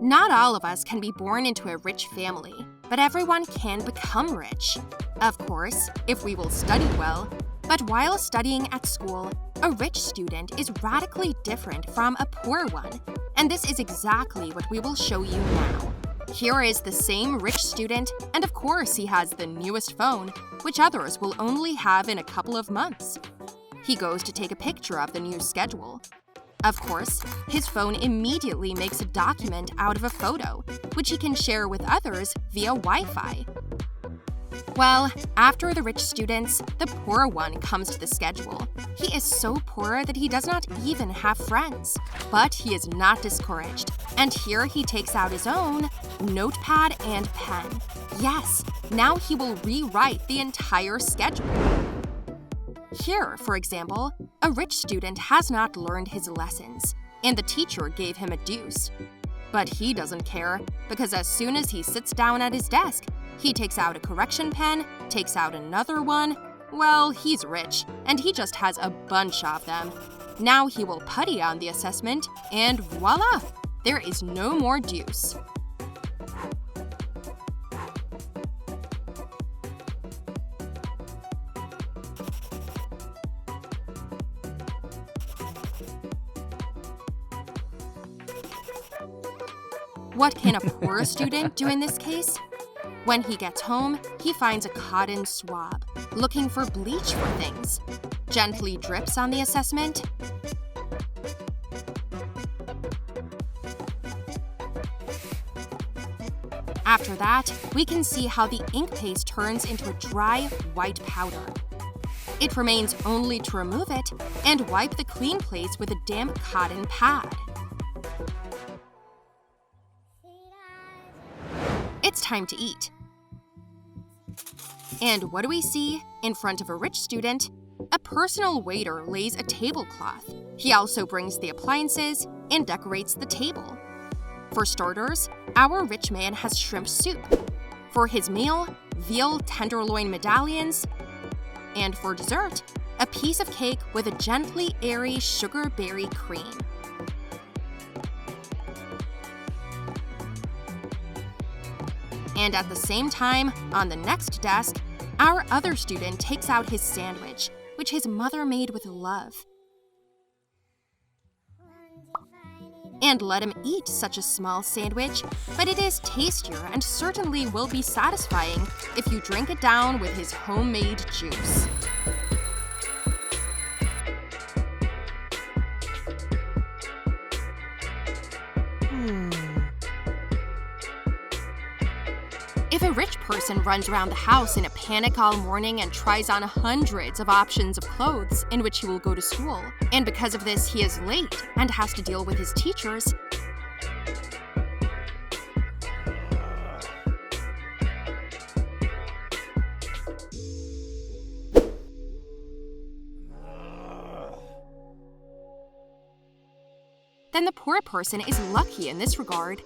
Not all of us can be born into a rich family, but everyone can become rich. Of course, if we will study well. But while studying at school, a rich student is radically different from a poor one. And this is exactly what we will show you now. Here is the same rich student, and of course he has the newest phone, which others will only have in a couple of months. He goes to take a picture of the new schedule. Of course, his phone immediately makes a document out of a photo, which he can share with others via Wi-Fi. Well, after the rich students, the poor one comes to the schedule. He is so poor that he does not even have friends. But he is not discouraged, and here he takes out his own notepad and pen. Yes, now he will rewrite the entire schedule. Here, for example, a rich student has not learned his lessons, and the teacher gave him a deuce. But he doesn't care, because as soon as he sits down at his desk, he takes out a correction pen, takes out another one. Well, he's rich, and he just has a bunch of them. Now he will putty on the assessment, and voila! There is no more deuce. What can a poor student do in this case? When he gets home, he finds a cotton swab, looking for bleach for things, gently drips on the assessment, after that, we can see how the ink paste turns into a dry, white powder. It remains only to remove it and wipe the clean place with a damp cotton pad. It's time to eat. And what do we see? In front of a rich student, a personal waiter lays a tablecloth. He also brings the appliances and decorates the table. For starters, our rich man has shrimp soup. For his meal, veal tenderloin medallions. And for dessert, a piece of cake with a gently airy sugar berry cream. And at the same time, on the next desk, our other student takes out his sandwich, which his mother made with love. And let him eat such a small sandwich, but it is tastier and certainly will be satisfying if you drink it down with his homemade juice. If a rich person runs around the house in a panic all morning and tries on hundreds of options of clothes in which he will go to school, and because of this he is late and has to deal with his teachers, then the poor person is lucky in this regard.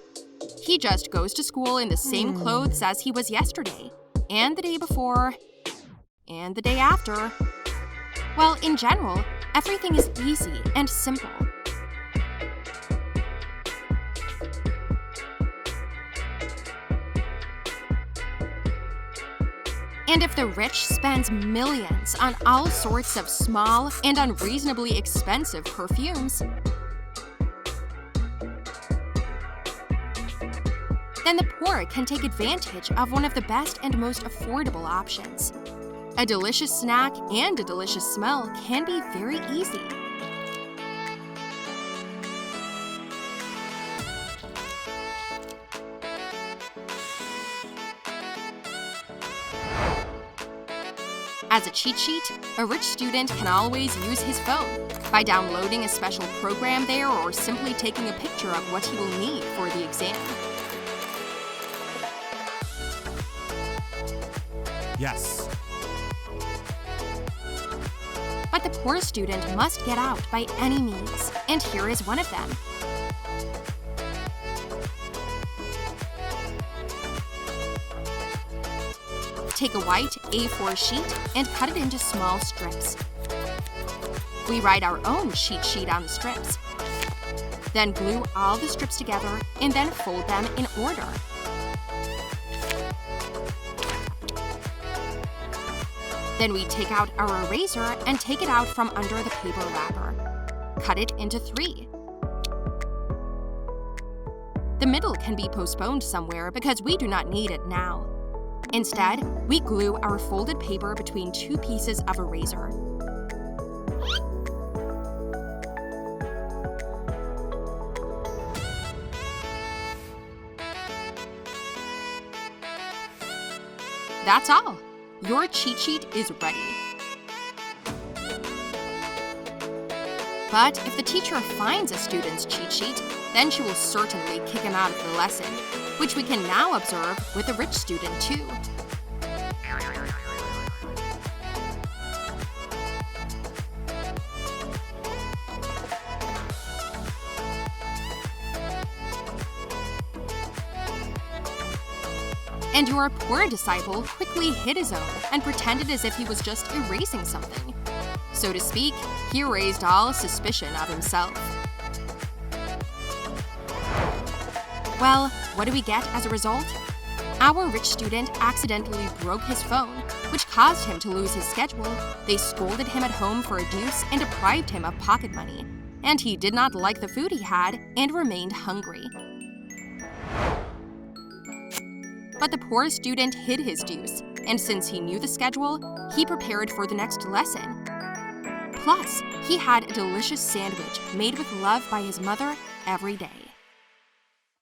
He just goes to school in the same clothes as he was yesterday, and the day before, and the day after. Well, in general, everything is easy and simple. And if the rich spends millions on all sorts of small and unreasonably expensive perfumes, then the poor can take advantage of one of the best and most affordable options. A delicious snack and a delicious smell can be very easy. As a cheat sheet, a rich student can always use his phone by downloading a special program there or simply taking a picture of what he will need for the exam. Yes. But the poor student must get out by any means, and here is one of them. Take a white A4 sheet and cut it into small strips. We write our own cheat sheet on the strips. Then glue all the strips together and then fold them in order. Then we take out our eraser and take it out from under the paper wrapper. Cut it into 3. The middle can be postponed somewhere because we do not need it now. Instead, we glue our folded paper between 2 pieces of eraser. That's all. Your cheat sheet is ready. But if the teacher finds a student's cheat sheet, then she will certainly kick him out of the lesson, which we can now observe with a rich student too. And your poor disciple quickly hid his own and pretended as if he was just erasing something. So to speak, he erased all suspicion of himself. Well, what do we get as a result? Our rich student accidentally broke his phone, which caused him to lose his schedule. They scolded him at home for a deuce and deprived him of pocket money. And he did not like the food he had and remained hungry. But the poor student hid his deuce, and since he knew the schedule, he prepared for the next lesson. Plus, he had a delicious sandwich made with love by his mother every day.